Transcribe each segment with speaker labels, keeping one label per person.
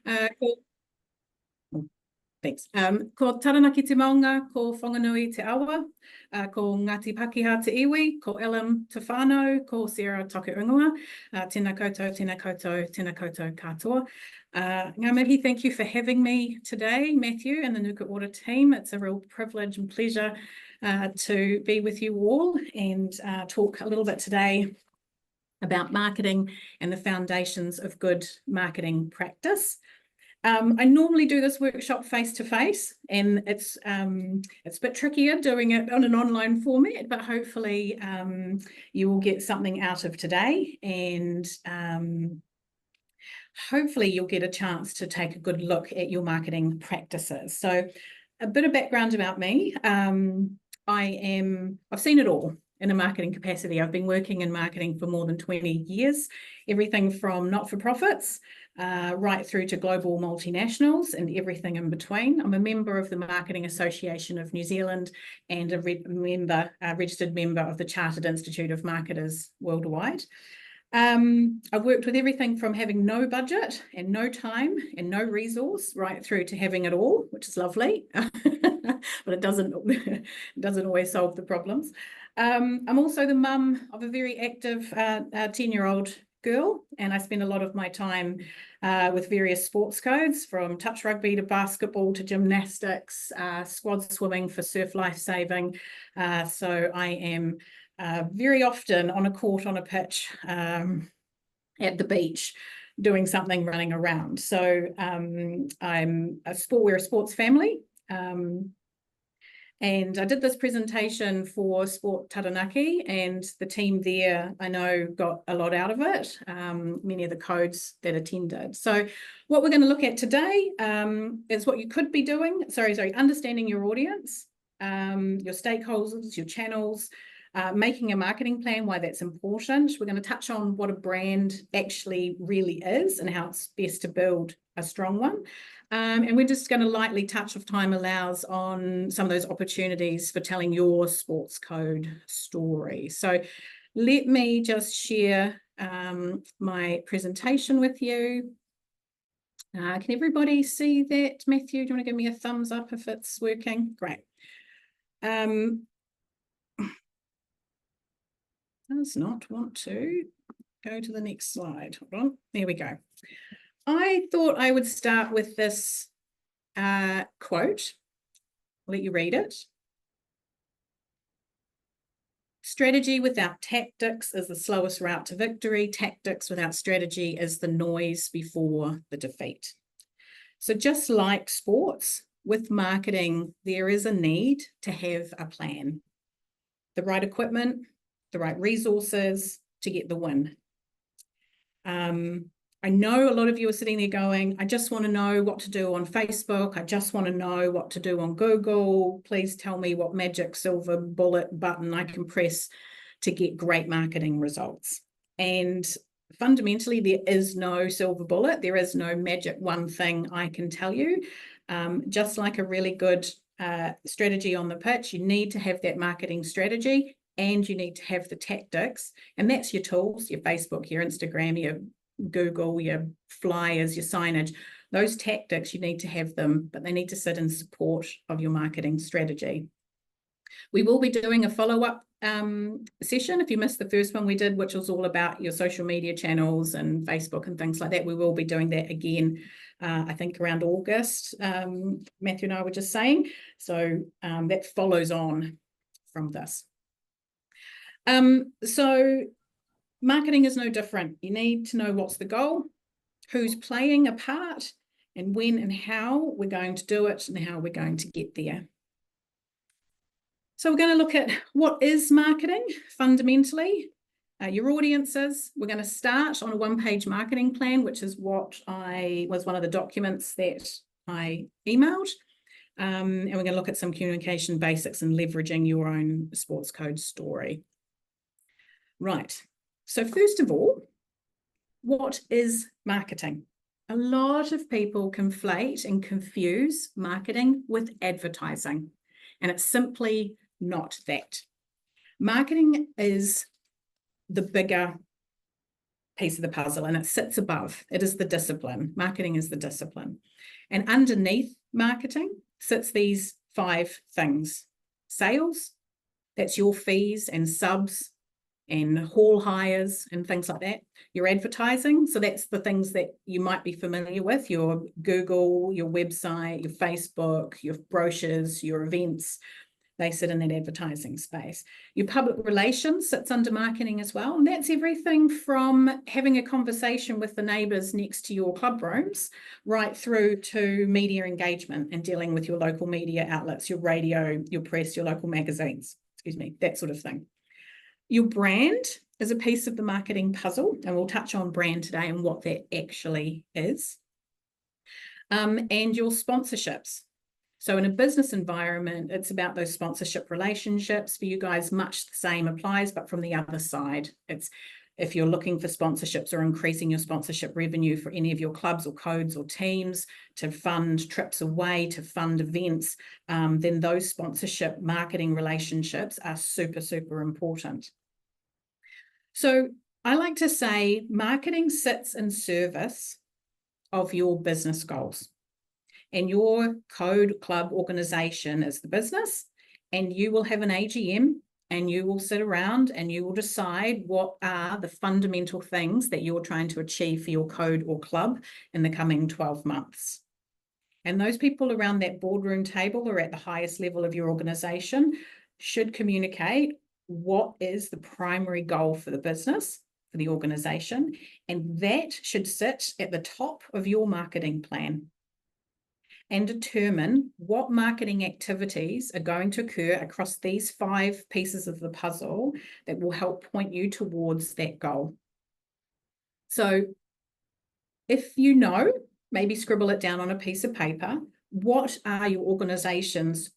Speaker 1: Ko, thanks. Ko Taranaki te maunga, ko Whanganui te awa, ko Ngāti Pakeha te iwi, ko Elam te whānau, ko Sarah Toku Ingoa, tēnā koutou, tēnā koutou, tēnā koutou katoa. Ngā mihi, thank you for having me today, Matthew and the Nuka Ora team. It's a real privilege and pleasure to be with you all and talk a little bit today about marketing and the foundations of good marketing practice. I normally do this workshop face-to-face, and it's a bit trickier doing it on an online format, but hopefully you will get something out of today, and hopefully you'll get a chance to take a good look at your marketing practices. So a bit of background about me. I've seen it all in a marketing capacity. I've been working in marketing for more than 20 years, everything from not-for-profits right through to global multinationals and everything in between. I'm a member of the Marketing Association of New Zealand and a registered member of the Chartered Institute of Marketers Worldwide. I've worked with everything from having no budget and no time and no resource right through to having it all, which is lovely, but it doesn't always solve the problems. I'm also the mum of a very active 10-year-old girl, and I spend a lot of my time with various sports codes, from touch rugby to basketball to gymnastics, squad swimming for surf lifesaving. So I am very often on a court, on a pitch, at the beach, doing something, running around. So we're a sports family. And I did this presentation for Sport Taranaki, and the team there, I know, got a lot out of it, many of the codes that attended. So what we're going to look at today is what you could be doing, understanding your audience, your stakeholders, your channels, making a marketing plan, why that's important. We're going to touch on what a brand actually really is and how it's best to build a strong one. And we're just going to lightly touch, if time allows, on some of those opportunities for telling your sports code story. So let me just share my presentation with you. Can everybody see that? Matthew, do you want to give me a thumbs up if it's working? Great. Does not want to go to the next slide. Hold on. There we go. I thought I would start with this quote. I'll let you read it. Strategy without tactics is the slowest route to victory. Tactics without strategy is the noise before the defeat. So just like sports, with marketing, there is a need to have a plan. The right equipment, the right resources to get the win. I know a lot of you are sitting there going, I just want to know what to do on Facebook. I just want to know what to do on Google. Please tell me what magic silver bullet button I can press to get great marketing results. And fundamentally, there is no silver bullet. There is no magic one thing I can tell you. Just like a really good strategy on the pitch, you need to have that marketing strategy, and you need to have the tactics. And that's your tools, your Facebook, your Instagram, your Google, your flyers, your signage. Those tactics, you need to have them, but they need to sit in support of your marketing strategy. We will be doing a follow-up session. If you missed the first one we did, which was all about your social media channels and Facebook and things like that, we will be doing that again, I think around August, Matthew and I were just saying. So that follows on from this. So marketing is no different. You need to know what's the goal, who's playing a part, and when and how we're going to do it and how we're going to get there. So we're going to look at what is marketing fundamentally, your audiences. We're going to start on a one-page marketing plan, which is what was one of the documents that I emailed. And we're going to look at some communication basics and leveraging your own sports code story. Right. So first of all, what is marketing? A lot of people conflate and confuse marketing with advertising, and it's simply not that. Marketing is the bigger piece of the puzzle, and it sits above. It is the discipline. Marketing is the discipline. And underneath marketing sits these 5 things. Sales, that's your fees and subs and hall hires and things like that. Your advertising, so that's the things that you might be familiar with, your Google, your website, your Facebook, your brochures, your events. They sit in that advertising space. Your public relations sits under marketing as well. And that's everything from having a conversation with the neighbours next to your club rooms, right through to media engagement and dealing with your local media outlets, your radio, your press, your local magazines, that sort of thing. Your brand is a piece of the marketing puzzle, and we'll touch on brand today and what that actually is. And your sponsorships. So in a business environment, it's about those sponsorship relationships. For you guys, much the same applies, but from the other side. It's if you're looking for sponsorships or increasing your sponsorship revenue for any of your clubs or codes or teams to fund trips away, to fund events, then those sponsorship marketing relationships are super, super important. So I like to say marketing sits in service of your business goals. And your code club organization is the business, and you will have an AGM and you will sit around and you will decide what are the fundamental things that you're trying to achieve for your code or club in the coming 12 months. And those people around that boardroom table or at the highest level of your organization should communicate what is the primary goal for the business, for the organization, and that should sit at the top of your marketing plan and determine what marketing activities are going to occur across these 5 pieces of the puzzle that will help point you towards that goal. So if you know, maybe scribble it down on a piece of paper, what are your organization's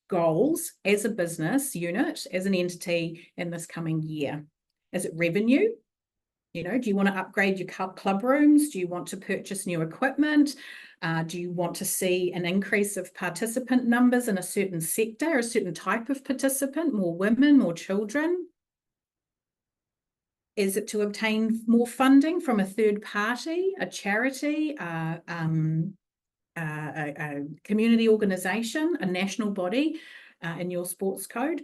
Speaker 1: goals as a business unit, as an entity in this coming year? Is it revenue? You know, do you want to upgrade your club rooms? Do you want to purchase new equipment? Do you want to see an increase of participant numbers in a certain sector, a certain type of participant, more women, more children? Is it to obtain more funding from a third party, a charity, a community organisation, a national body in your sports code?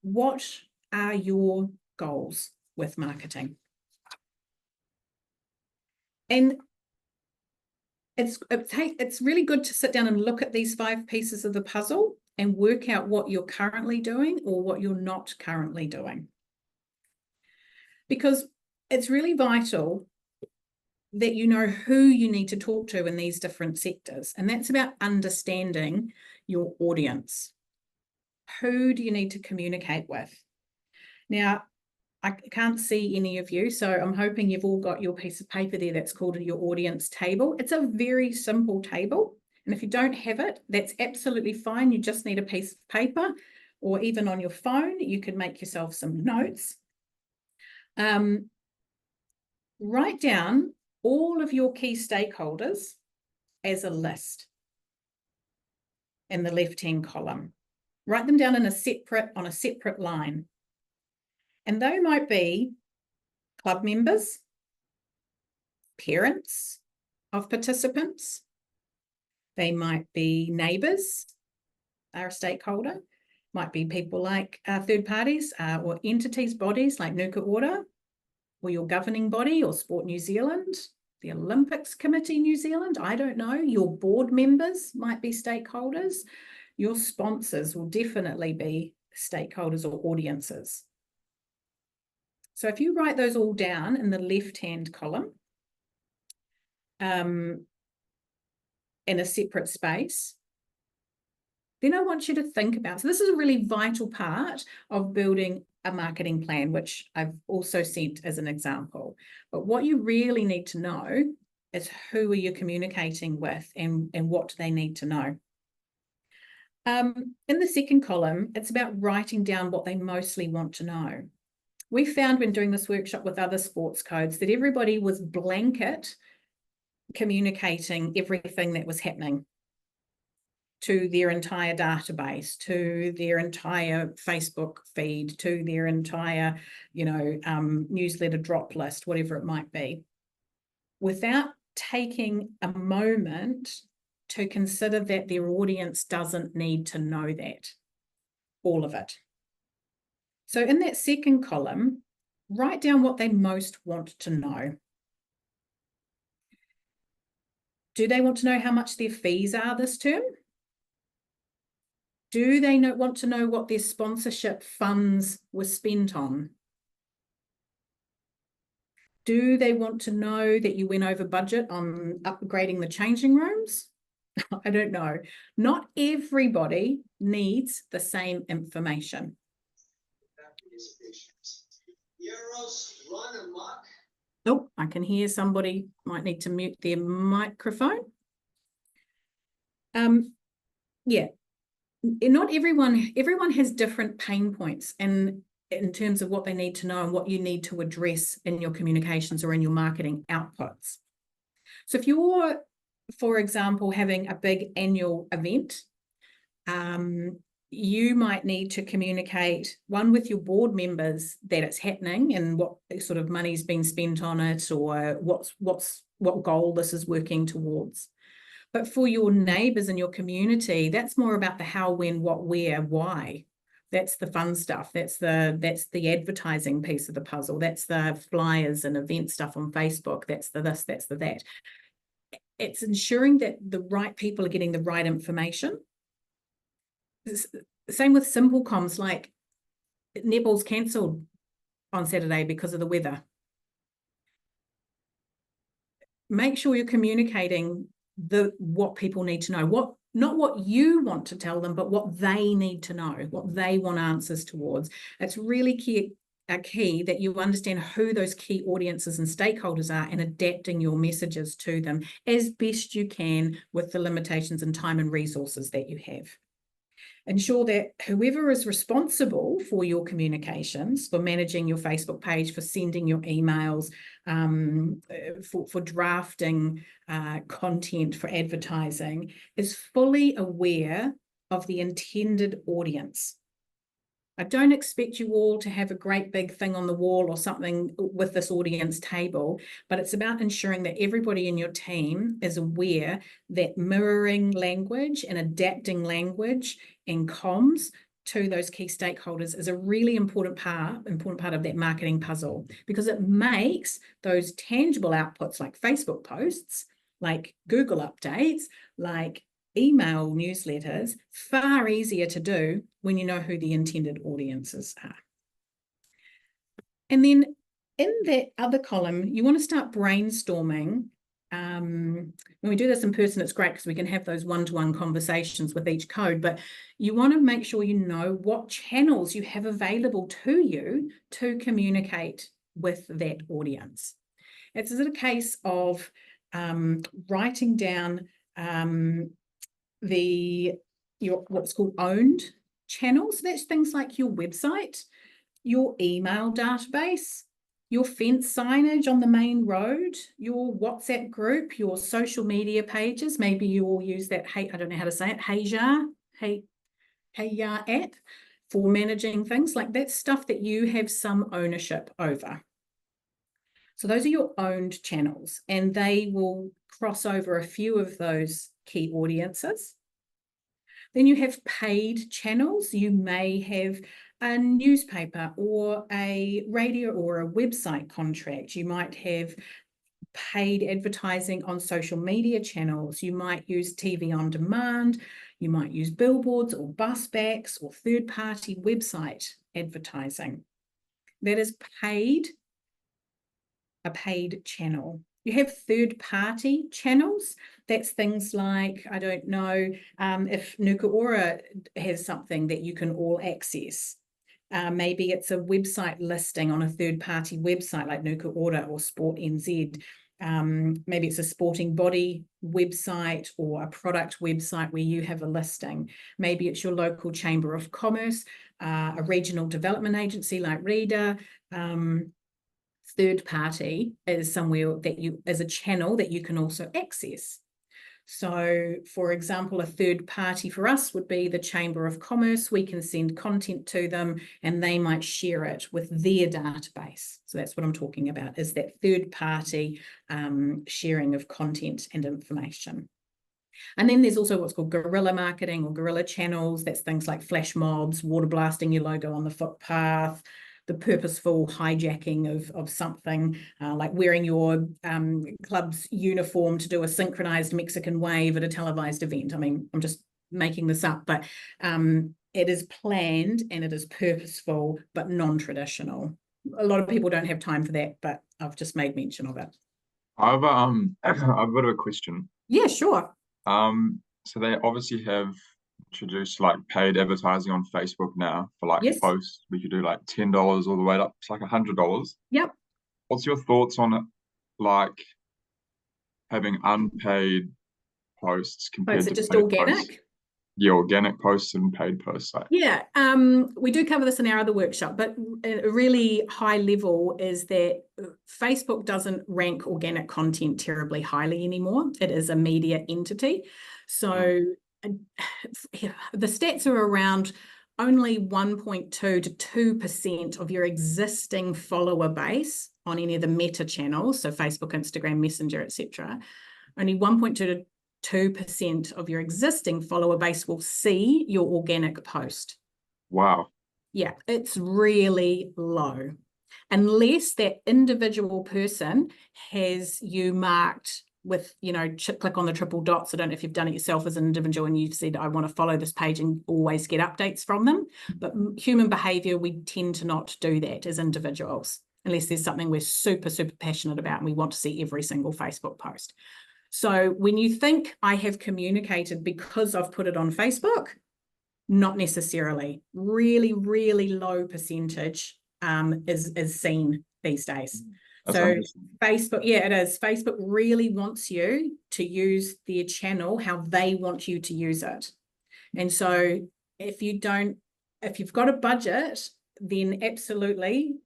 Speaker 1: What are your goals with marketing? And it's really good to sit down and look at these 5 pieces of the puzzle and work out what you're currently doing or what you're not currently doing. Because it's really vital that you know who you need to talk to in these different sectors. And that's about understanding your audience. Who do you need to communicate with? Now, I can't see any of you, so I'm hoping you've all got your piece of paper there that's called your audience table. It's a very simple table, and if you don't have it, that's absolutely fine. You just need a piece of paper, or even on your phone, you can make yourself some notes. Write down all of your key stakeholders as a list in the left-hand column. Write them down on a separate line. And they might be club members, parents of participants. They might be neighbours, are a stakeholder. Might be people like third parties or entities, bodies like Nuka Ora, or your governing body or Sport New Zealand, the Olympics Committee New Zealand, I don't know. Your board members might be stakeholders. Your sponsors will definitely be stakeholders or audiences. So if you write those all down in the left-hand column in a separate space, then I want you to think about, so this is a really vital part of building a marketing plan, which I've also sent as an example. But what you really need to know is who are you communicating with and what do they need to know. In the second column, it's about writing down what they mostly want to know. We found when doing this workshop with other sports codes that everybody was blanket communicating everything that was happening. to their entire database, to their entire Facebook feed, to their entire, newsletter drop list, whatever it might be, without taking a moment to consider that their audience doesn't need to know that, all of it. So in that second column, write down what they most want to know. Do they want to know how much their fees are this term? Do they want to know what their sponsorship funds were spent on? Do they want to know that you went over budget on upgrading the changing rooms? I don't know. Not everybody needs the same information. Oh, I can hear somebody might need to mute their microphone. Yeah, not everyone has different pain points and in terms of what they need to know and what you need to address in your communications or in your marketing outputs. So if you're, for example, having a big annual event, you might need to communicate, one, with your board members that it's happening and what sort of money's been spent on it, or what goal this is working towards. But for your neighbours in your community, that's more about the how, when, what, where, why. That's the fun stuff. That's the advertising piece of the puzzle. That's the flyers and event stuff on Facebook. That's the this, that's the that. It's ensuring that the right people are getting the right information. Same with simple comms, like netball's cancelled on Saturday because of the weather. Make sure you're communicating what people need to know, not what you want to tell them, but what they need to know, what they want answers towards. It's really key that you understand who those key audiences and stakeholders are and adapting your messages to them as best you can with the limitations in time and resources that you have. Ensure that whoever is responsible for your communications, for managing your Facebook page, for sending your emails, for drafting content for advertising, is fully aware of the intended audience. I don't expect you all to have a great big thing on the wall or something with this audience table, but it's about ensuring that everybody in your team is aware that mirroring language and adapting language and comms to those key stakeholders is a really important part of that marketing puzzle, because it makes those tangible outputs like Facebook posts, like Google updates, like email newsletters far easier to do when you know who the intended audiences are. And then in that other column, you want to start brainstorming. When we do this in person, it's great because we can have those one-to-one conversations with each code, but you want to make sure you know what channels you have available to you to communicate with that audience. It's a case of writing down what's called owned channels. That's things like your website, your email database, your fence signage on the main road, your WhatsApp group, your social media pages. Maybe you all use that, I don't know how to say it, Heyjar app for managing things. Like that's stuff that you have some ownership over. So those are your owned channels, and they will cross over a few of those key audiences. Then you have paid channels. You may have a newspaper or a radio or a website contract. You might have paid advertising on social media channels. You might use TV on demand. You might use billboards or bus backs or third-party website advertising. That is a paid channel. You have third-party channels. That's things like, I don't know, if Nuka Ora has something that you can all access. Maybe it's a website listing on a third-party website like Nuka Ora or Sport NZ. Maybe it's a sporting body website or a product website where you have a listing. Maybe it's your local Chamber of Commerce, a regional development agency like READER. Third party is somewhere that as a channel that you can also access. So, for example, a third party for us would be the Chamber of Commerce. We can send content to them and they might share it with their database. So that's what I'm talking about, is that third party sharing of content and information. And then there's also what's called guerrilla marketing or guerrilla channels. That's things like flash mobs, water blasting your logo on the footpath, the purposeful hijacking of something, like wearing your club's uniform to do a synchronized Mexican wave at a televised event. I mean, I'm just making this up, but it is planned and it is purposeful, but non-traditional. A lot of people don't have time for that, but I've just made mention of it.
Speaker 2: I've I've got a bit of a question.
Speaker 1: Yeah, sure.
Speaker 2: So they obviously have introduced like paid advertising on Facebook now for like
Speaker 1: Yes.
Speaker 2: posts. We could do like $10 all the way up to like $100.
Speaker 1: Yep.
Speaker 2: What's your thoughts on it, like having unpaid posts compared
Speaker 1: Is
Speaker 2: to
Speaker 1: it just
Speaker 2: paid
Speaker 1: organic?
Speaker 2: posts? Yeah, organic posts and paid posts. Like,
Speaker 1: Yeah, we do cover this in our other workshop, but a really high level is that Facebook doesn't rank organic content terribly highly anymore. It is a media entity. So the stats are around only 1.2 to 2% of your existing follower base on any of the meta channels, so Facebook, Instagram, Messenger, etc. Only 1.2 to 2% of your existing follower base will see your organic post.
Speaker 2: wow.
Speaker 1: Yeah, it's really low. Unless that individual person has you marked with, you know, click on the triple dots. I don't know if you've done it yourself as an individual and you've said, I want to follow this page and always get updates from them. But human behavior, we tend to not do that as individuals, unless there's something we're super, super passionate about and we want to see every single Facebook post. So when you think I have communicated because I've put it on Facebook, not necessarily. Really, really low percentage is seen these days.
Speaker 2: That's
Speaker 1: So
Speaker 2: interesting.
Speaker 1: Facebook, yeah, it is. Facebook really wants you to use their channel how they want you to use it. And so if you've got a budget, then absolutely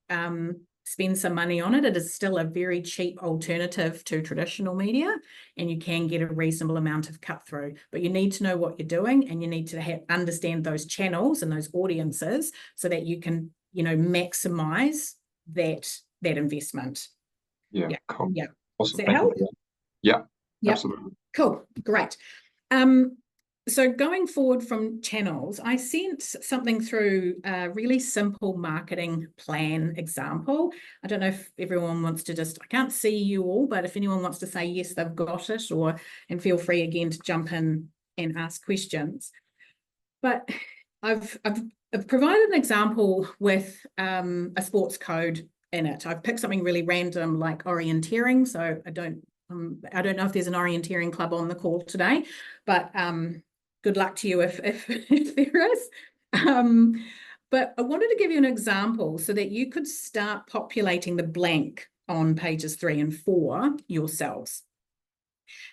Speaker 1: spend some money on it. It is still a very cheap alternative to traditional media, and you can get a reasonable amount of cut through. But you need to know what you're doing, and you need to understand those channels and those audiences so that you can, you know, maximize that investment.
Speaker 2: Yeah, cool.
Speaker 1: Yeah.
Speaker 2: Awesome.
Speaker 1: Does that help?
Speaker 2: Yeah,
Speaker 1: yep.
Speaker 2: Absolutely.
Speaker 1: Cool. Great. So going forward from channels, I sent something through a really simple marketing plan example. I don't know if everyone wants to I can't see you all, but if anyone wants to say yes, they've got it, and feel free again to jump in and ask questions. But I've provided an example with a sports code in it. I've picked something really random like orienteering. So I don't know if there's an orienteering club on the call today, but good luck to you if there is. But I wanted to give you an example so that you could start populating the blank on pages 3 and 4 yourselves.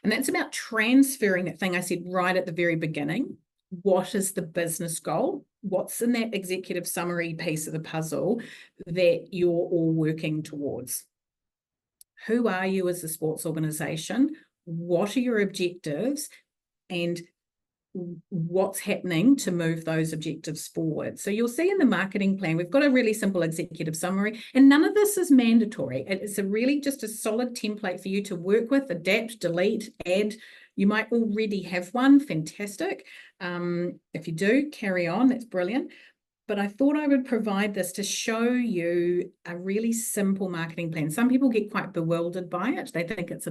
Speaker 1: And that's about transferring that thing I said right at the very beginning. What is the business goal? What's in that executive summary piece of the puzzle that you're all working towards? Who are you as a sports organisation? What are your objectives? And what's happening to move those objectives forward? So you'll see in the marketing plan, we've got a really simple executive summary, and none of this is mandatory. It's just a solid template for you to work with, adapt, delete, add. You might already have one, fantastic. If you do, carry on, that's brilliant. But I thought I would provide this to show you a really simple marketing plan. Some people get quite bewildered by it. They think it's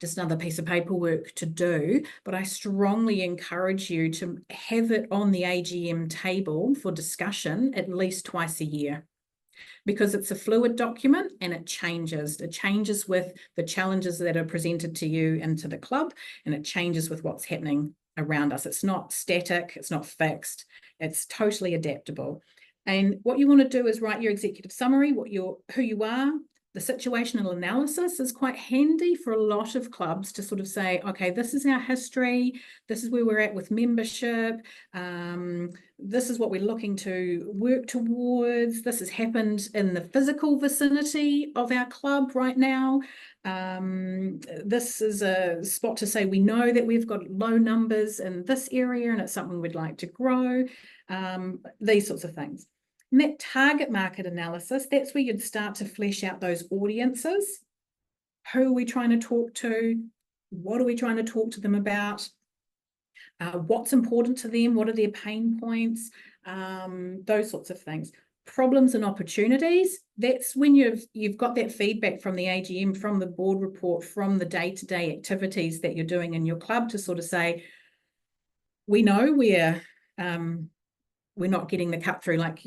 Speaker 1: just another piece of paperwork to do, but I strongly encourage you to have it on the AGM table for discussion at least twice a year, because it's a fluid document and it changes. It changes with the challenges that are presented to you and to the club, and it changes with what's happening around us. It's not static, it's not fixed, it's totally adaptable. And what you want to do is write your executive summary, who you are, the situational analysis is quite handy for a lot of clubs to sort of say, okay, this is our history, this is where we're at with membership, this is what we're looking to work towards, this has happened in the physical vicinity of our club right now. This is a spot to say we know that we've got low numbers in this area and it's something we'd like to grow, these sorts of things. And that target market analysis, that's where you'd start to flesh out those audiences. Who are we trying to talk to? What are we trying to talk to them about? What's important to them? What are their pain points? Those sorts of things. Problems and opportunities, that's when you've got that feedback from the AGM, from the board report, from the day-to-day activities that you're doing in your club to sort of say, we know we're not getting the cut through, like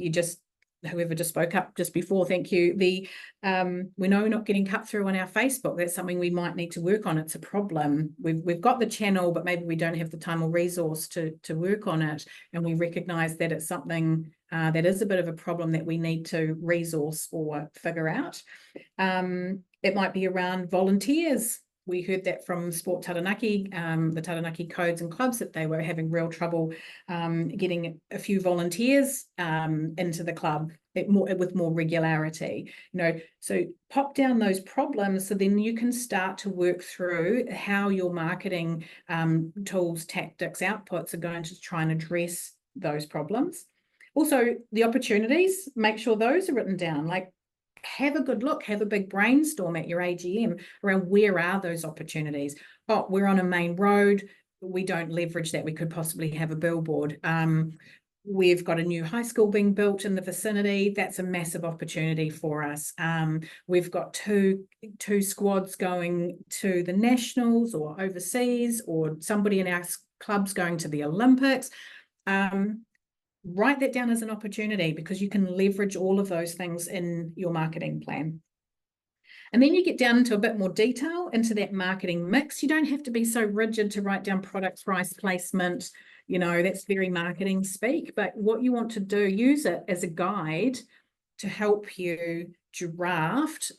Speaker 1: whoever just spoke up just before, thank you. We know we're not getting cut through on our Facebook. That's something we might need to work on. It's a problem. We've got the channel, but maybe we don't have the time or resource to work on it. And we recognise that it's something that is a bit of a problem that we need to resource or figure out. It might be around volunteers. We heard that from Sport Taranaki, the Taranaki codes and clubs, that they were having real trouble getting a few volunteers into the club with more regularity. So pop down those problems so then you can start to work through how your marketing tools, tactics, outputs are going to try and address those problems. Also, the opportunities, make sure those are written down. Like, have a good look, have a big brainstorm at your AGM around where are those opportunities. Oh, we're on a main road, we don't leverage that, we could possibly have a billboard. We've got a new high school being built in the vicinity, that's a massive opportunity for us. We've got two squads going to the nationals or overseas, or somebody in our club's going to the Olympics. Write that down as an opportunity, because you can leverage all of those things in your marketing plan. And then you get down into a bit more detail into that marketing mix. You don't have to be so rigid to write down product, price, placement. That's very marketing speak. But what you want to do, use it as a guide to help you draft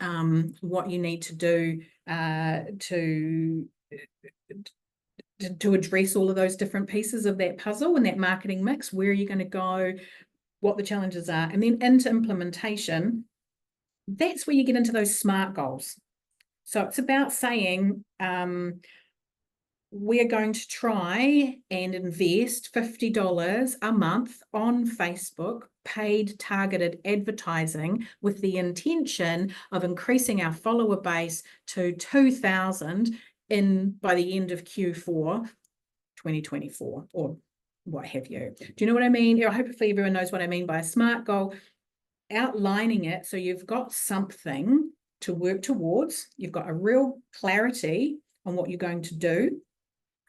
Speaker 1: what you need to do to address all of those different pieces of that puzzle and that marketing mix. Where are you going to go, what the challenges are, and then into implementation. That's where you get into those SMART goals. So it's about saying, we're going to try and invest $50 a month on Facebook, paid targeted advertising, with the intention of increasing our follower base to 2,000 by the end of Q4 2024, or what have you. Do you know what I mean? Hopefully everyone knows what I mean by a SMART goal. Outlining it so you've got something to work towards. You've got a real clarity on what you're going to do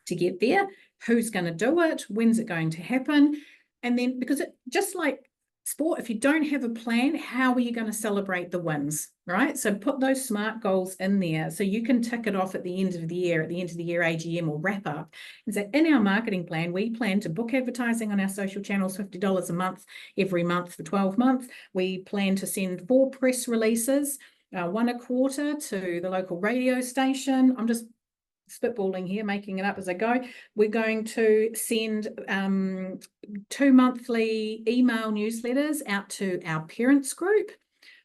Speaker 1: to get there, who's going to do it, when's it going to happen. And then, because just like sport, if you don't have a plan, how are you going to celebrate the wins, right? So put those SMART goals in there so you can tick it off at the end of the year, AGM or wrap up. And so in our marketing plan, we plan to book advertising on our social channels, $50 a month, every month for 12 months. We plan to send 4 press releases, 1 a quarter to the local radio station. I'm just spitballing here, making it up as I go. We're going to send 2 monthly email newsletters out to our parents group.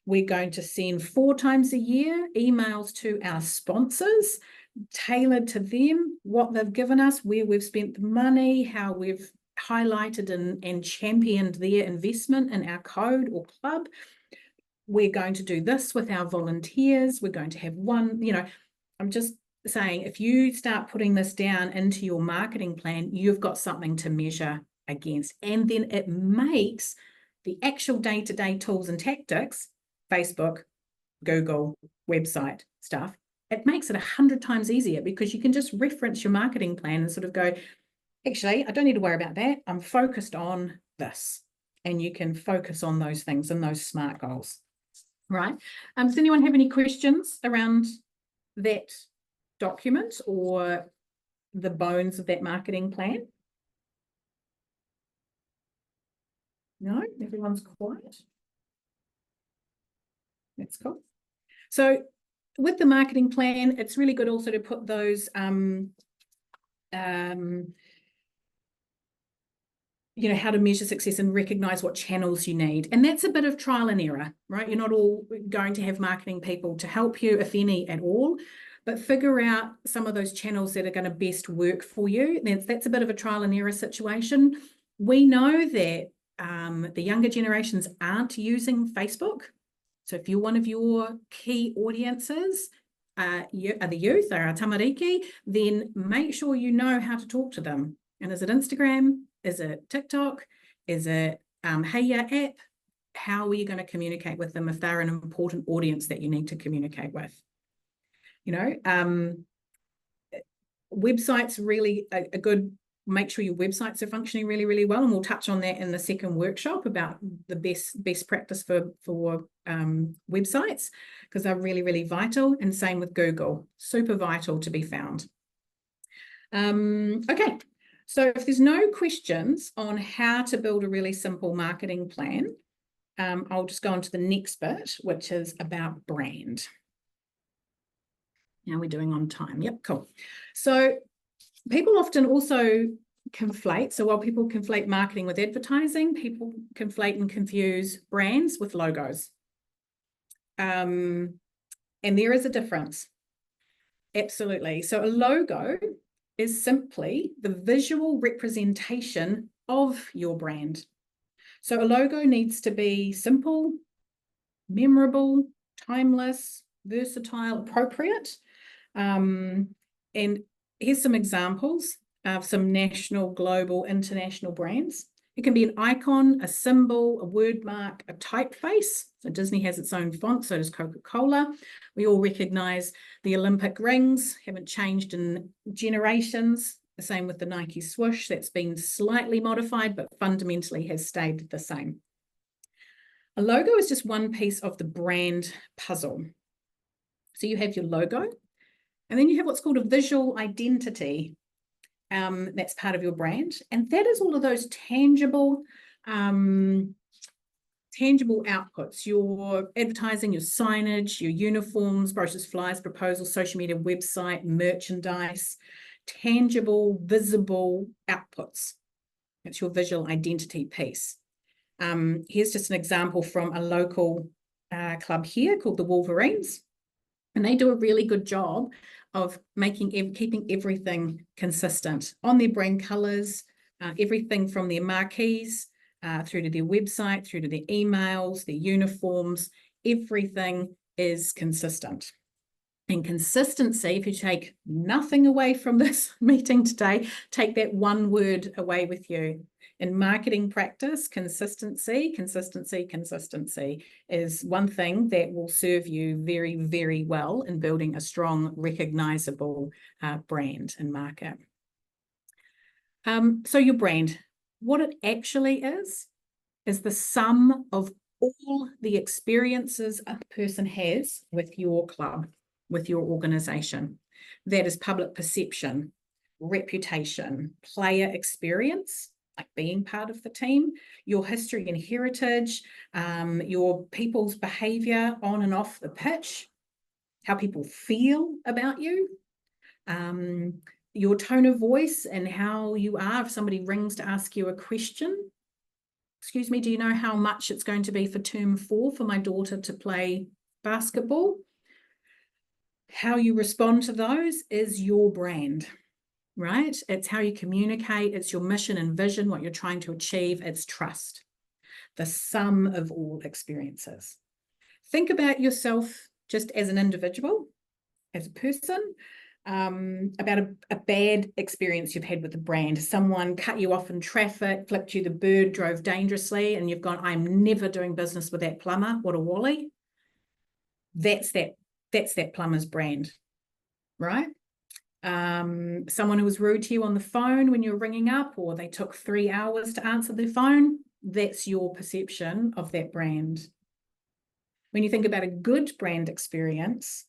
Speaker 1: We're going to send 4 times a year emails to our sponsors, tailored to them, what they've given us, where we've spent the money, how we've highlighted and championed their investment in our code or club. We're going to do this with our volunteers. We're going to have one, I'm just saying, if you start putting this down into your marketing plan, you've got something to measure against. And then it makes the actual day-to-day tools and tactics, Facebook, Google, website stuff, it makes it 100 times easier, because you can just reference your marketing plan and sort of go, actually, I don't need to worry about that. I'm focused on this. And you can focus on those things and those SMART goals, right? Does anyone have any questions around that document or the bones of that marketing plan? No, everyone's quiet. That's cool. So with the marketing plan, it's really good also to put those you know, how to measure success and recognize what channels you need. And that's a bit of trial and error, right? You're not all going to have marketing people to help you, if any at all, but figure out some of those channels that are going to best work for you. That's a bit of a trial and error situation. We know that the younger generations aren't using Facebook. So if you're one of your key audiences, are the youth, are our tamariki, then make sure you know how to talk to them. And is it Instagram? Is it TikTok? Is it Heya app? How are you going to communicate with them if they're an important audience that you need to communicate with? You know, websites really a good, make sure your websites are functioning really, really well. And we'll touch on that in the second workshop about the best practice for websites, because they're really, really vital. And same with Google, super vital to be found. Okay. So if there's no questions on how to build a really simple marketing plan, I'll just go on to the next bit, which is about brand. How are we doing on time? Yep, cool. So people often also conflate. So while people conflate marketing with advertising, people conflate and confuse brands with logos. And there is a difference. Absolutely. So a logo is simply the visual representation of your brand. So a logo needs to be simple, memorable, timeless, versatile, appropriate. And here's some examples of some national, global, international brands. It can be an icon, a symbol, a word mark, a typeface. So Disney has its own font, so does Coca-Cola. We all recognize the Olympic rings, haven't changed in generations. The same with the Nike swoosh, that's been slightly modified, but fundamentally has stayed the same. A logo is just one piece of the brand puzzle. So you have your logo, and then you have what's called a visual identity. That's part of your brand. And that is all of those tangible outputs, your advertising, your signage, your uniforms, brochures, flyers, proposals, social media, website, merchandise, tangible, visible outputs. That's your visual identity piece. Here's just an example from a local club here called the Wolverines. And they do a really good job of keeping everything consistent on their brand colors, everything from their marquees through to their website, through to their emails, their uniforms, everything is consistent. And consistency, if you take nothing away from this meeting today, take that one word away with you. In marketing practice, consistency is one thing that will serve you very, very well in building a strong, recognizable brand and market. So your brand, what it actually is the sum of all the experiences a person has with your club, with your organization. That is public perception, reputation, player experience, like being part of the team, your history and heritage, your people's behavior on and off the pitch, how people feel about you, your tone of voice and how you are if somebody rings to ask you a question. Excuse me, do you know how much it's going to be for term 4 for my daughter to play basketball? How you respond to those is your brand, right? It's how you communicate, it's your mission and vision, what you're trying to achieve, it's trust, the sum of all experiences. Think about yourself just as an individual, as a person, about a bad experience you've had with the brand. Someone cut you off in traffic, flipped you the bird, drove dangerously, and you've gone, I'm never doing business with that plumber. What a wally. That's that plumber's brand, right? Someone who was rude to you on the phone when you were ringing up, or they took 3 hours to answer their phone, that's your perception of that brand. When you think about a good brand experience,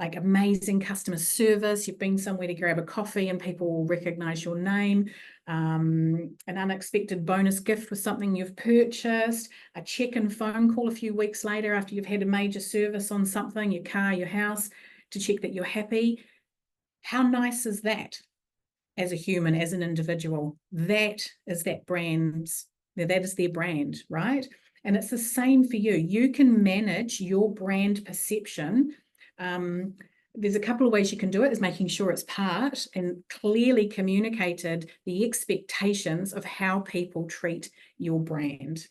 Speaker 1: like amazing customer service. You've been somewhere to grab a coffee and people will recognize your name. An unexpected bonus gift with something you've purchased, a check-in phone call a few weeks later after you've had a major service on something, your car, your house, to check that you're happy. How nice is that as a human, as an individual? That is that brand's, that is their brand, right? And it's the same for you. You can manage your brand perception. There's a couple of ways you can do it, is making sure it's part and clearly communicated the expectations of how people treat your brand.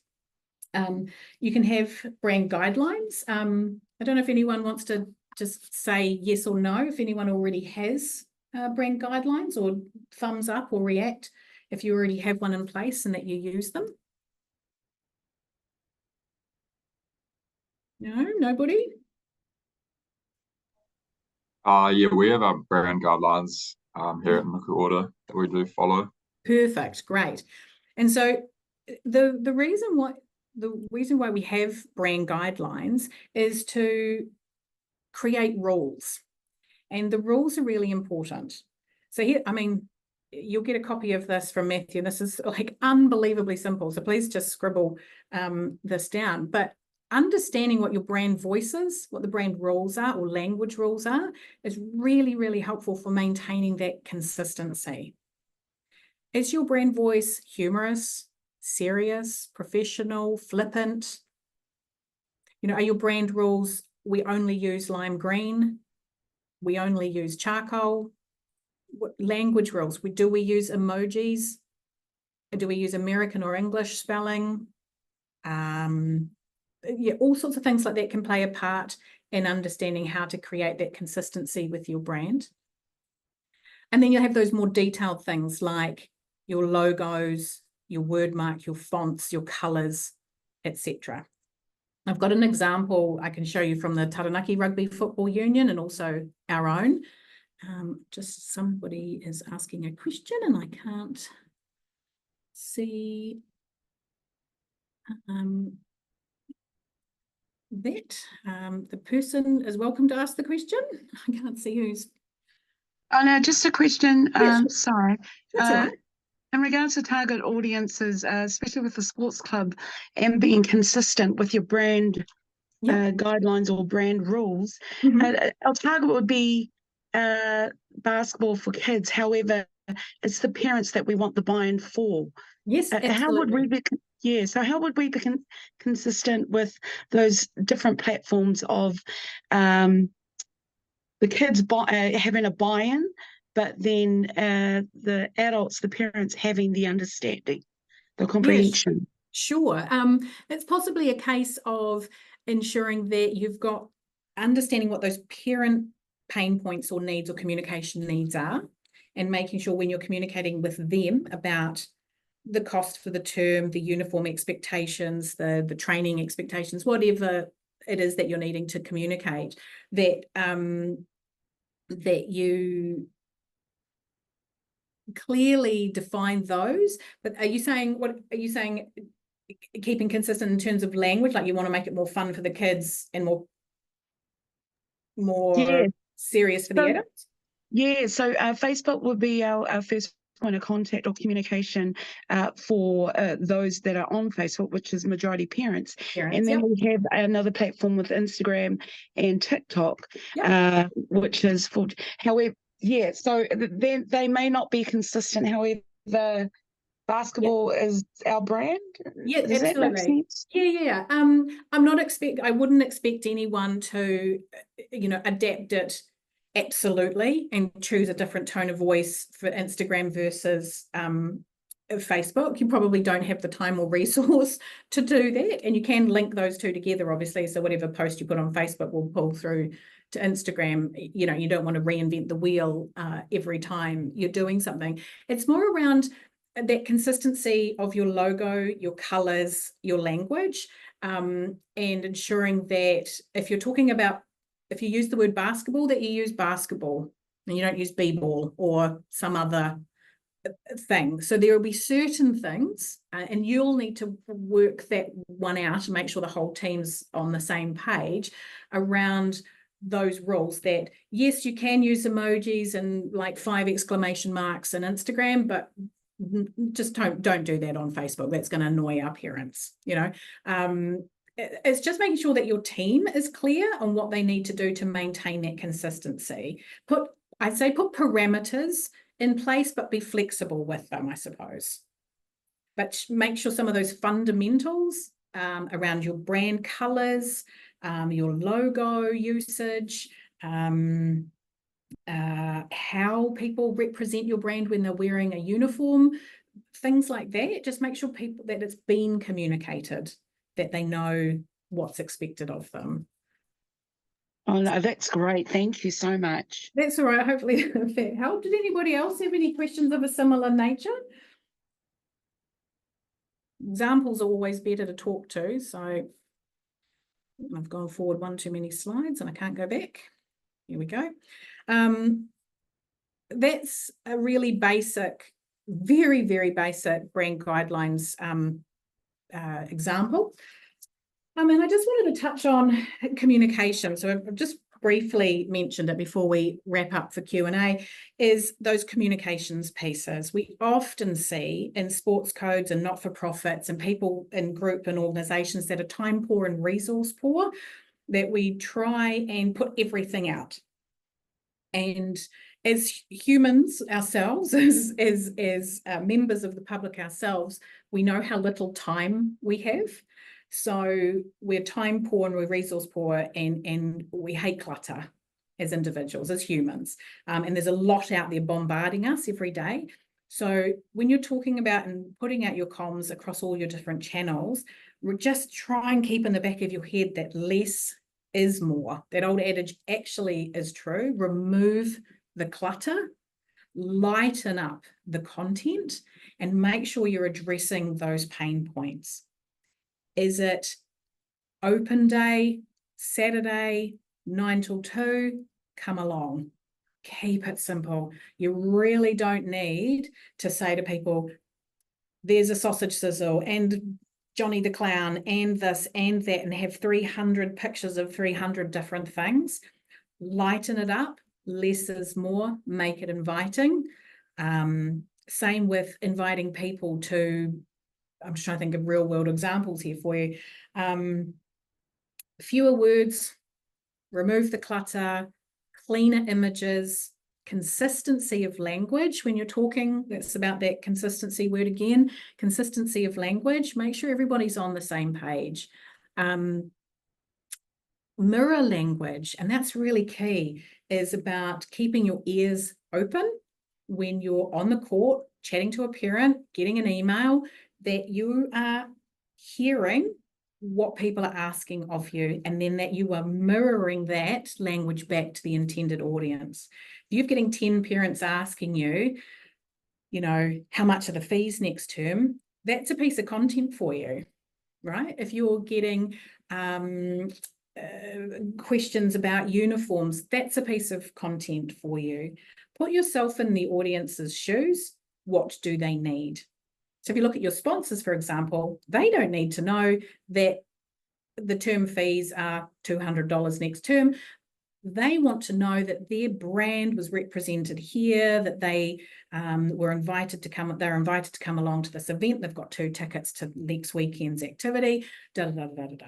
Speaker 1: You can have brand guidelines. I don't know if anyone wants to just say yes or no, if anyone already has brand guidelines, or thumbs up or react if you already have one in place and that you use them. No, nobody?
Speaker 2: Yeah, we have our brand guidelines here at Nuku Order that we do follow.
Speaker 1: Perfect, great. And so the reason why we have brand guidelines is to create rules, and the rules are really important. So here, I mean, you'll get a copy of this from Matthew. This is like unbelievably simple, so please just scribble this down. But understanding what your brand voice is, what the brand rules are or language rules are, is really, really helpful for maintaining that consistency. Is your brand voice humorous, serious, professional, flippant? You know, are your brand rules, we only use lime green, we only use charcoal? What language rules? Do we use emojis? Do we use American or English spelling? Yeah, all sorts of things like that can play a part in understanding how to create that consistency with your brand. And then you have those more detailed things like your logos, your word mark, your fonts, your colors, etc. I've got an example I can show you from the Taranaki Rugby Football Union and also our own. Just somebody is asking a question and I can't see that. The person is welcome to ask the question. I can't see who's.
Speaker 3: Oh no, just a question.
Speaker 1: Yes.
Speaker 3: Sorry.
Speaker 1: That's all right.
Speaker 3: In regards to target audiences, especially with the sports club, and being consistent with your brand guidelines or brand rules, our target would be basketball for kids. However, it's the parents that we want the buy-in for.
Speaker 1: Yes, absolutely.
Speaker 3: How would we be? So how would we be consistent with those different platforms of the kids having a buy-in, but then the adults, the parents, having the understanding, the comprehension?
Speaker 1: Yes, sure. It's possibly a case of ensuring that you've got understanding what those parent pain points or needs or communication needs are, and making sure when you're communicating with them about the cost for the term, the uniform expectations, the training expectations, whatever it is that you're needing to communicate, that that you clearly define those. But are you saying, what are you saying, keeping consistent in terms of language, like you want to make it more fun for the kids and more serious for the adults?
Speaker 3: Yeah, so Facebook would be our first point of contact or communication for those that are on Facebook, which is majority parents. And then we have another platform with Instagram and TikTok, which is for, however, so then they may not be consistent. However, basketball is our brand.
Speaker 1: Yeah,
Speaker 3: does
Speaker 1: absolutely.
Speaker 3: That make sense?
Speaker 1: Yeah. I wouldn't expect anyone to, adapt it absolutely and choose a different tone of voice for Instagram versus Facebook. You probably don't have the time or resource to do that, and you can link those two together, obviously. So whatever post you put on Facebook will pull through to Instagram. You don't want to reinvent the wheel every time you're doing something. It's more around that consistency of your logo, your colors, your language, and ensuring that if you're talking about, if you use the word basketball, that you use basketball and you don't use b-ball or some other thing. So there will be certain things and you'll need to work that one out and make sure the whole team's on the same page around those rules that, yes, you can use emojis and like 5 exclamation marks in Instagram, but just don't do that on Facebook. That's going to annoy our parents, you know. It's just making sure that your team is clear on what they need to do to maintain that consistency. I'd say put parameters in place, but be flexible with them, I suppose. But make sure some of those fundamentals around your brand colors, your logo usage, how people represent your brand when they're wearing a uniform, things like that. Just make sure that it's been communicated, that they know what's expected of them.
Speaker 3: Oh, no, that's great. Thank you so much.
Speaker 1: That's all right. Hopefully that helped. Did anybody else have any questions of a similar nature? Examples are always better to talk to. So I've gone forward one too many slides and I can't go back. Here we go. That's a really basic, very, very basic brand guidelines example. And I just wanted to touch on communication. So I've just briefly mentioned it before we wrap up for Q&A, is those communications pieces. We often see in sports codes and not-for-profits and people in group and organisations that are time poor and resource poor, that we try and put everything out. And as humans ourselves, as members of the public ourselves, we know how little time we have. So we're time poor and we're resource poor, and we hate clutter as individuals, as humans. And there's a lot out there bombarding us every day. So when you're talking about and putting out your comms across all your different channels, just try and keep in the back of your head that less is more. That old adage actually is true. Remove the clutter, lighten up the content, and make sure you're addressing those pain points. Is it open day, Saturday, 9 till 2? Come along. Keep it simple. You really don't need to say to people, there's a sausage sizzle and Johnny the Clown and this and that, and have 300 pictures of 300 different things. Lighten it up. Less is more. Make it inviting. Same with inviting people to, I'm just trying to think of real world examples here for you. Fewer words, remove the clutter, cleaner images, consistency of language. When you're talking, that's about that consistency word again, consistency of language. Make sure everybody's on the same page. Mirror language, and that's really key, is about keeping your ears open when you're on the court, chatting to a parent, getting an email, that you are hearing what people are asking of you, and then that you are mirroring that language back to the intended audience. If you're getting 10 parents asking you, you know, how much are the fees next term, that's a piece of content for you, right? If you're getting questions about uniforms, that's a piece of content for you. Put yourself in the audience's shoes. What do they need? So if you look at your sponsors, for example, they don't need to know that the term fees are $200 next term. They want to know that their brand was represented here, that they were invited to come. They're invited to come along to this event. They've got 2 tickets to next weekend's activity. Da da da da da da.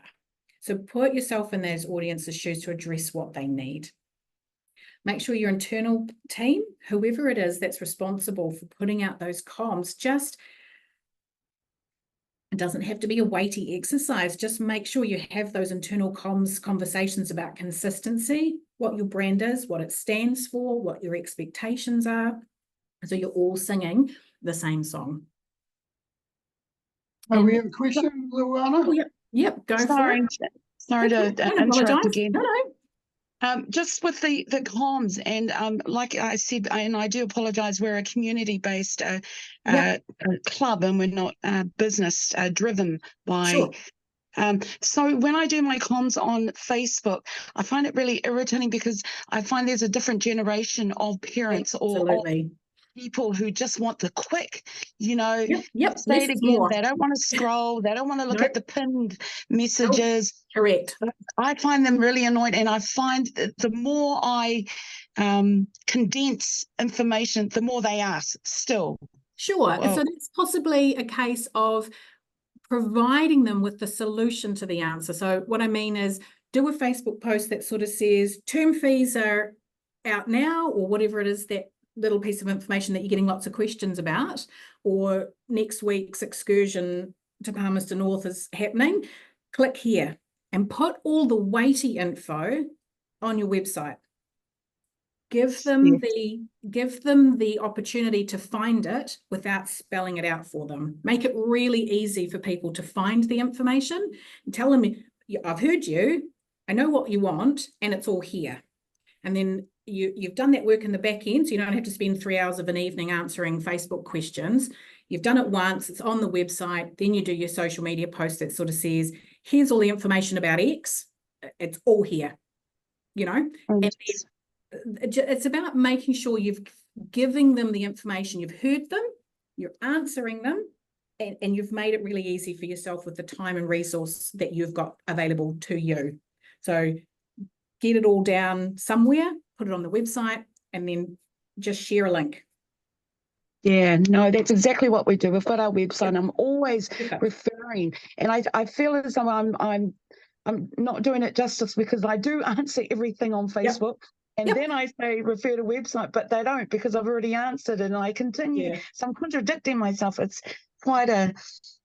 Speaker 1: So put yourself in those audiences' shoes to address what they need. Make sure your internal team, whoever it is that's responsible for putting out those comms, it doesn't have to be a weighty exercise. Just make sure you have those internal comms conversations about consistency, what your brand is, what it stands for, what your expectations are. So you're all singing the same song.
Speaker 4: Oh, we have a question, Luana?
Speaker 1: Oh, yep, go for it.
Speaker 3: Sorry to interrupt again.
Speaker 1: No.
Speaker 3: Just with the comms, and like I said, and I do apologise, we're a community-based club, and we're not business driven by.
Speaker 1: Sure.
Speaker 3: So when I do my comms on Facebook, I find it really irritating because I find there's a different generation of parents.
Speaker 1: Absolutely.
Speaker 3: people who just want the quick, you know,
Speaker 1: Yep.
Speaker 3: say
Speaker 1: Less
Speaker 3: it
Speaker 1: is
Speaker 3: again.
Speaker 1: more.
Speaker 3: They don't want to scroll. They don't want to look
Speaker 1: Nope.
Speaker 3: at the pinned messages.
Speaker 1: Correct.
Speaker 3: I find them really annoying, and I find that the more I condense information, the more they ask still.
Speaker 1: Sure.
Speaker 3: Well,
Speaker 1: So that's possibly a case of providing them with the solution to the answer. So what I mean is, do a Facebook post that sort of says term fees are out now, or whatever it is, that little piece of information that you're getting lots of questions about, or next week's excursion to Palmerston North is happening. Click here and put all the weighty info on your website. Give them the opportunity to find it without spelling it out for them. Make it really easy for people to find the information and tell them, I've heard you, I know what you want, and it's all here. And then you've done that work in the back end, so you don't have to spend 3 hours of an evening answering Facebook questions. You've done it once, it's on the website, then you do your social media post that sort of says, here's all the information about X, it's all here, you know? And then it's about making sure you've giving them the information, you've heard them, you're answering them, and you've made it really easy for yourself with the time and resource that you've got available to you. So get it all down somewhere, put it on the website, and then just share a link.
Speaker 3: Yeah, no, that's exactly what we do. We've got our website, and I'm always referring, and I feel as though I'm not doing it justice, because I do answer everything on Facebook. And then I say refer to website, but they don't, because I've already answered, and I continue. So I'm contradicting myself. It's quite a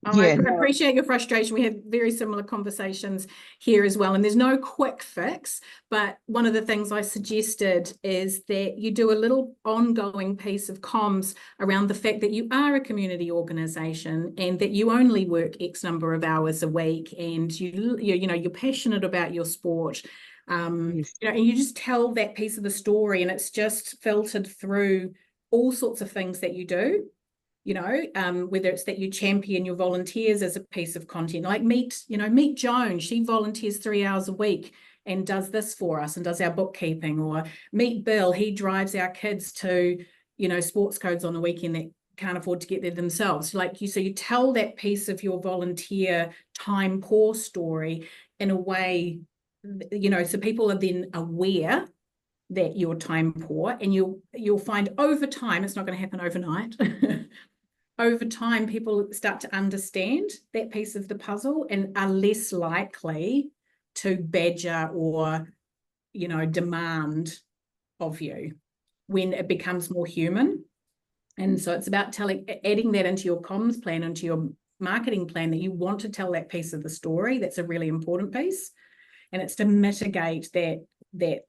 Speaker 1: I appreciate your frustration. We have very similar conversations here as well. And there's no quick fix, but one of the things I suggested is that you do a little ongoing piece of comms around the fact that you are a community organisation and that you only work X number of hours a week, and you're passionate about your sport. And you just tell that piece of the story, and it's just filtered through all sorts of things that you do, whether it's that you champion your volunteers as a piece of content, like meet Joan, she volunteers 3 hours a week and does this for us and does our bookkeeping, or meet Bill, he drives our kids to, sports codes on the weekend that can't afford to get there themselves. So you tell that piece of your volunteer time poor story in a way, so people are then aware that you're time poor, and you'll find over time, it's not going to happen overnight. Over time, people start to understand that piece of the puzzle and are less likely to badger or, demand of you when it becomes more human. And so it's about adding that into your comms plan, into your marketing plan, that you want to tell that piece of the story. That's a really important piece. And it's to mitigate that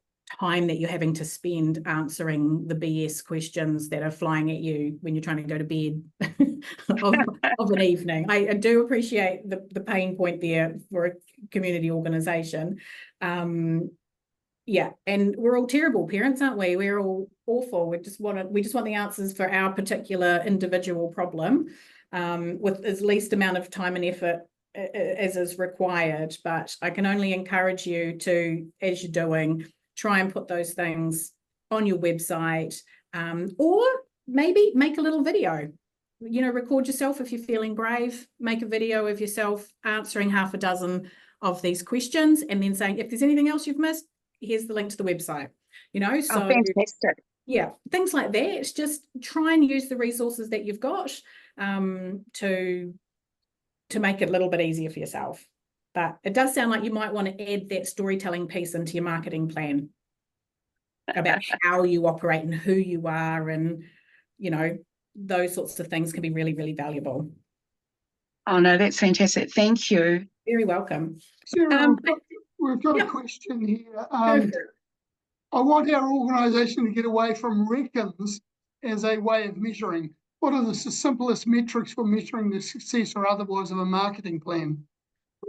Speaker 1: time that you're having to spend answering the BS questions that are flying at you when you're trying to go to bed of an evening. I do appreciate the pain point there for a community organisation. And we're all terrible parents, aren't we? We're all awful. We just want the answers for our particular individual problem, with as least amount of time and effort as is required. But I can only encourage you to, as you're doing, try and put those things on your website, or maybe make a little video. Record yourself if you're feeling brave. Make a video of yourself answering half a dozen of these questions, and then saying, if there's anything else you've missed, here's the link to the website. So
Speaker 3: fantastic.
Speaker 1: Yeah, things like that. Just try and use the resources that you've got to make it a little bit easier for yourself. But it does sound like you might want to add that storytelling piece into your marketing plan about how you operate and who you are, and, those sorts of things can be really, really valuable.
Speaker 3: Oh, no, that's fantastic. Thank you.
Speaker 1: Very welcome.
Speaker 4: Sarah, we've got a question here. I want our organisation to get away from reckons as a way of measuring. What are the simplest metrics for measuring the success or otherwise of a marketing plan?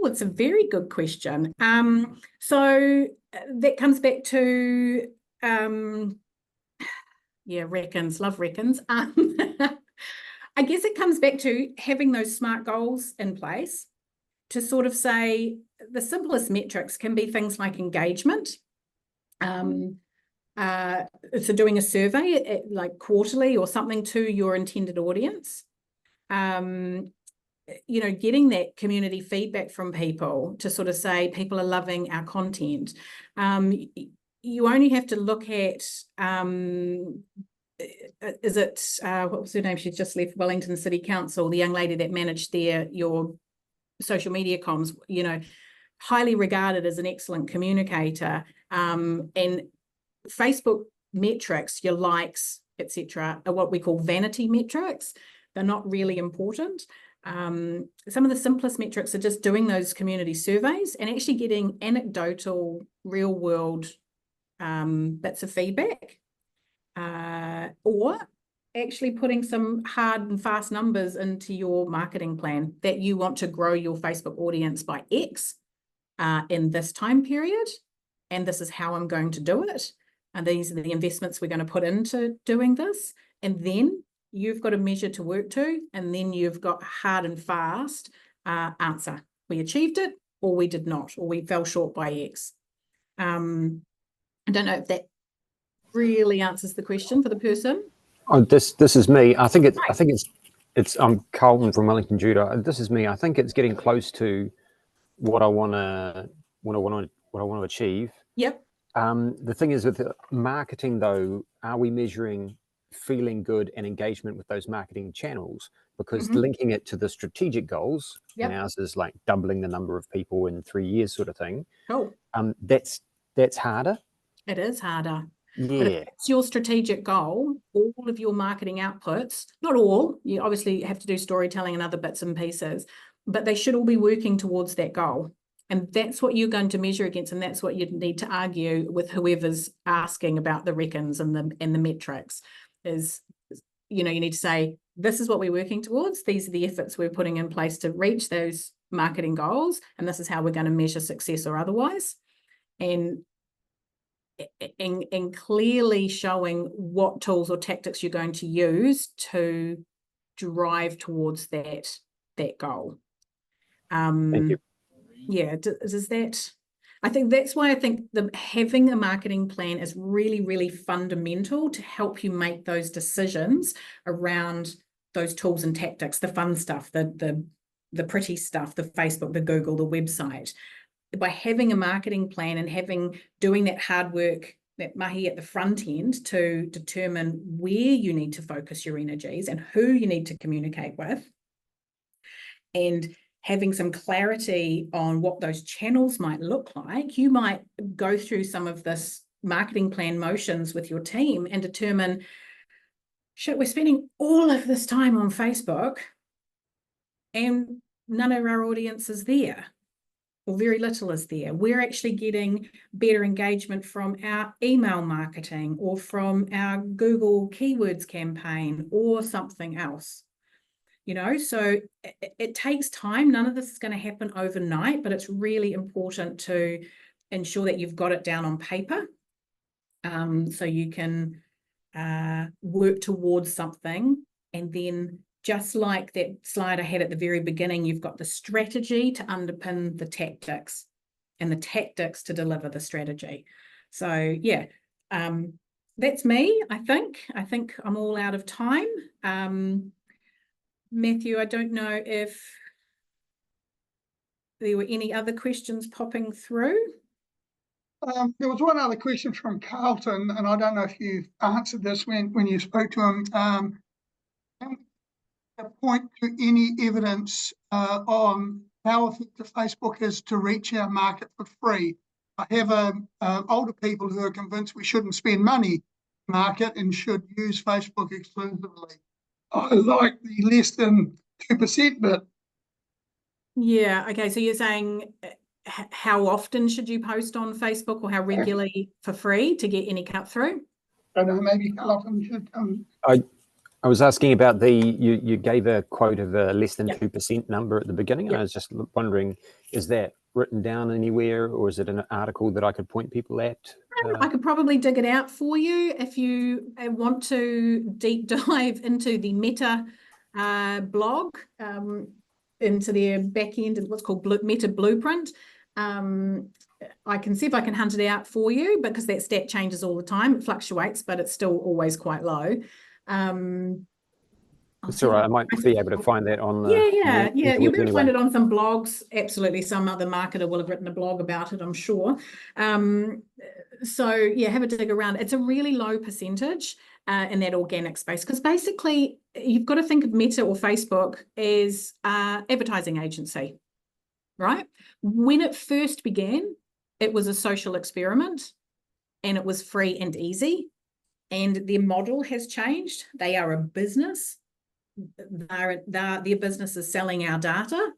Speaker 1: Oh, it's a very good question. So that comes back to, reckons, love reckons. I guess it comes back to having those SMART goals in place to sort of say the simplest metrics can be things like engagement, So doing a survey like quarterly or something to your intended audience. You know, getting that community feedback from people to sort of say people are loving our content. You only have to look at, is it, what was her name? She's just left Wellington City Council, the young lady that managed your social media comms, you know, highly regarded as an excellent communicator. And Facebook metrics, your likes, etc., are what we call vanity metrics. They're not really important. Some of the simplest metrics are just doing those community surveys and actually getting anecdotal, real world bits of feedback, or actually putting some hard and fast numbers into your marketing plan that you want to grow your Facebook audience by X in this time period, and this is how I'm going to do it, and these are the investments we're going to put into doing this, and then you've got a measure to work to, and then you've got hard and fast answer. We achieved it, or we did not, or we fell short by X. I don't know if that really answers the question for the person.
Speaker 5: Oh, this is me. I think it's I'm Colin from Wellington Judo. This is me. I think it's getting close to what I want to achieve.
Speaker 1: Yep.
Speaker 5: The thing is with marketing though, are we measuring feeling good and engagement with those marketing channels? Because linking it to the strategic goals, and ours is like doubling the number of people in 3 years sort of thing.
Speaker 1: Oh.
Speaker 5: That's harder.
Speaker 1: It is harder.
Speaker 5: Yeah.
Speaker 1: But if it's your strategic goal, all of your marketing outputs, not all, you obviously have to do storytelling and other bits and pieces, but they should all be working towards that goal. And that's what you're going to measure against, and that's what you need to argue with whoever's asking about the reckons and the metrics. Is, you know, you need to say, this is what we're working towards, these are the efforts we're putting in place to reach those marketing goals, and this is how we're going to measure success or otherwise. And clearly showing what tools or tactics you're going to use to drive towards that goal.
Speaker 5: Thank you.
Speaker 1: Yeah, does that, I think that's why I think having a marketing plan is really, really fundamental to help you make those decisions around those tools and tactics, the fun stuff, the pretty stuff, the Facebook, the Google, the website. By having a marketing plan and doing that hard work, that mahi at the front end to determine where you need to focus your energies and who you need to communicate with, and having some clarity on what those channels might look like, you might go through some of this marketing plan motions with your team and determine, shit, we're spending all of this time on Facebook and none of our audience is there. Or very little is there. We're actually getting better engagement from our email marketing or from our Google keywords campaign or something else. You know, so it takes time. None of this is going to happen overnight, but it's really important to ensure that you've got it down on paper, so you can work towards something. And then, just like that slide I had at the very beginning, you've got the strategy to underpin the tactics and the tactics to deliver the strategy. So yeah, that's me, I think. I think I'm all out of time. Matthew, I don't know if there were any other questions popping through.
Speaker 4: There was one other question from Carlton, and I don't know if you answered this when you spoke to him. Can we point to any evidence on how effective Facebook is to reach our market for free? I have older people who are convinced we shouldn't spend money market and should use Facebook exclusively. I like the less than 2% bit.
Speaker 1: Yeah, okay, so you're saying how often should you post on Facebook, or how regularly for free to get any cut through?
Speaker 4: I don't know, maybe Carlton should
Speaker 5: I was asking about you gave a quote of a less than 2% number at the beginning. And I was just wondering, is that written down anywhere, or is it an article that I could point people at?
Speaker 1: I could probably dig it out for you if you want to deep dive into the Meta blog, into their back end and what's called Meta Blueprint. I can see if I can hunt it out for you, because that stat changes all the time. It fluctuates, but it's still always quite low.
Speaker 5: It's all right. I might be able to find that on the
Speaker 1: yeah. You'll be able to find
Speaker 5: anyway.
Speaker 1: it on some blogs. Absolutely, some other marketer will have written a blog about it, I'm sure. So yeah, have a dig around. It's a really low percentage in that organic space, because basically you've got to think of Meta or Facebook as advertising agency, right? When it first began, it was a social experiment and it was free and easy, and their model has changed. They are a business. Their business is selling our data,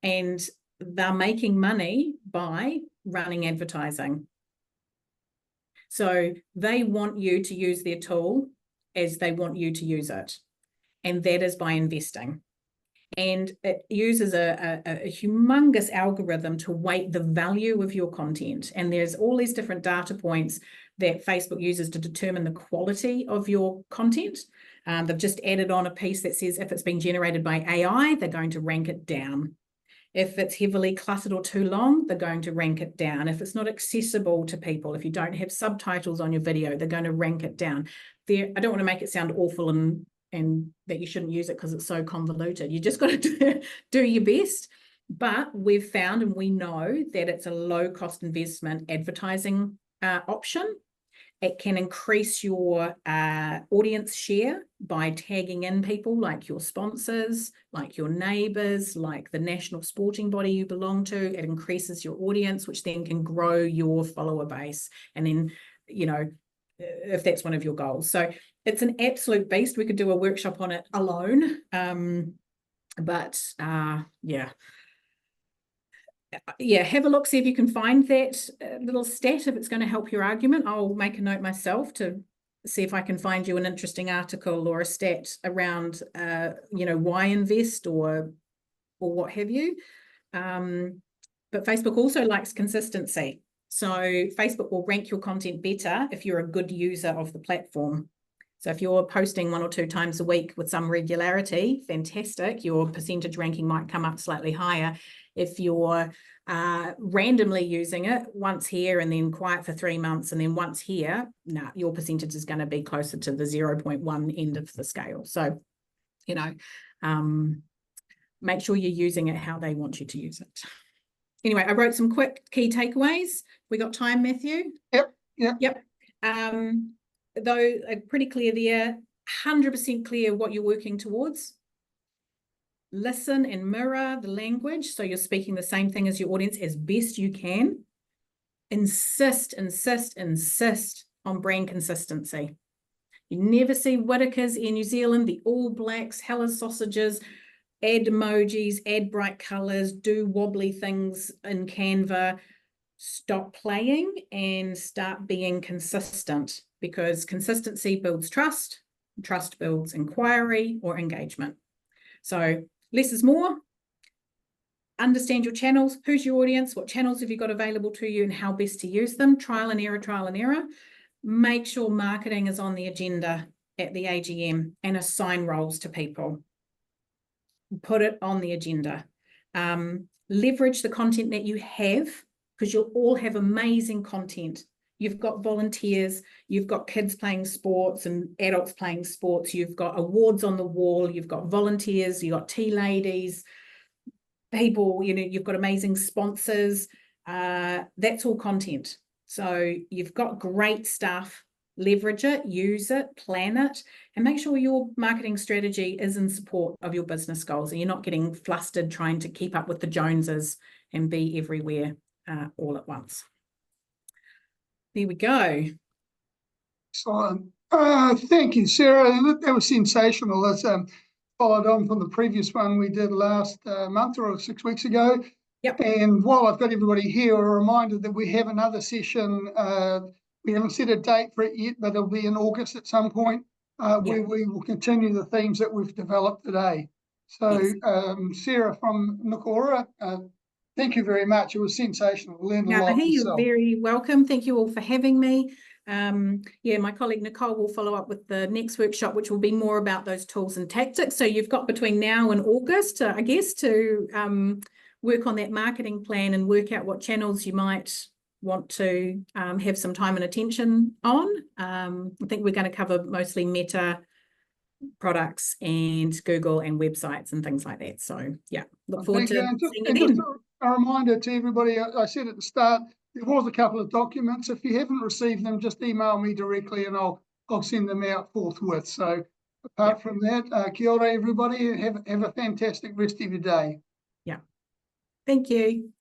Speaker 1: and they're making money by running advertising. So they want you to use their tool as they want you to use it, and that is by investing. And it uses a humongous algorithm to weight the value of your content. And there's all these different data points that Facebook uses to determine the quality of your content. They've just added on a piece that says if it's been generated by AI, they're going to rank it down. If it's heavily cluttered or too long, they're going to rank it down. If it's not accessible to people, if you don't have subtitles on your video, they're going to rank it down. I don't want to make it sound awful and that you shouldn't use it because it's so convoluted. You just got to do your best. But we've found, and we know, that it's a low cost investment advertising option. It can increase your audience share by tagging in people like your sponsors, like your neighbors, like the national sporting body you belong to. It increases your audience, which then can grow your follower base. And then, you know, if that's one of your goals. So it's an absolute beast. We could do a workshop on it alone. Yeah, have a look, see if you can find that little stat, if it's going to help your argument. I'll make a note myself to see if I can find you an interesting article or a stat around, you know, why invest or what have you. But Facebook also likes consistency. So Facebook will rank your content better if you're a good user of the platform. So if you're posting 1 or 2 times a week with some regularity, fantastic, your percentage ranking might come up slightly higher. If you're randomly using it once here and then quiet for 3 months and then once here, your percentage is going to be closer to the 0.1 end of the scale. So, you know, make sure you're using it how they want you to use it. Anyway, I wrote some quick key takeaways. We got time, Matthew? Yep. Though pretty clear there, 100% clear what you're working towards. Listen and mirror the language, so you're speaking the same thing as your audience as best you can. Insist on brand consistency. You never see Whitakers in New Zealand, the All Blacks, Hellas sausages, add emojis, add bright colors, do wobbly things in Canva. Stop playing and start being consistent, because consistency builds trust, trust builds inquiry or engagement. So less is more. Understand your channels, who's your audience, what channels have you got available to you and how best to use them. Trial and error. Make sure marketing is on the agenda at the AGM and assign roles to people. Put it on the agenda. Leverage the content that you have, because you'll all have amazing content. You've got volunteers, you've got kids playing sports and adults playing sports, you've got awards on the wall, you've got volunteers, you've got tea ladies, people, you know, you've got amazing sponsors. That's all content. So you've got great stuff. Leverage it, use it, plan it, and make sure your marketing strategy is in support of your business goals and you're not getting flustered trying to keep up with the Joneses and be everywhere all at once. There we go.
Speaker 4: Excellent. Thank you, Sarah. That was sensational. That's followed on from the previous one we did last month or 6 weeks ago.
Speaker 1: Yep.
Speaker 4: And while I've got everybody here, a reminder that we have another session. We haven't set a date for it yet, but it'll be in August at some point, where we will continue the themes that we've developed today. So, yes. Sarah from Nukuora, thank you very much. It was sensational. Learned a lot.
Speaker 1: You're very welcome. Thank you all for having me. My colleague Nicole will follow up with the next workshop, which will be more about those tools and tactics. So you've got between now and August, I guess, to work on that marketing plan and work out what channels you might want to have some time and attention on. I think we're going to cover mostly Meta products and Google and websites and things like that. So yeah, look forward to seeing you
Speaker 4: just
Speaker 1: then.
Speaker 4: a reminder to everybody, I said at the start, there was a couple of documents. If you haven't received them, just email me directly and I'll send them out forthwith. So apart from that, kia ora everybody, have a fantastic rest of your day.
Speaker 1: Yeah. Thank you.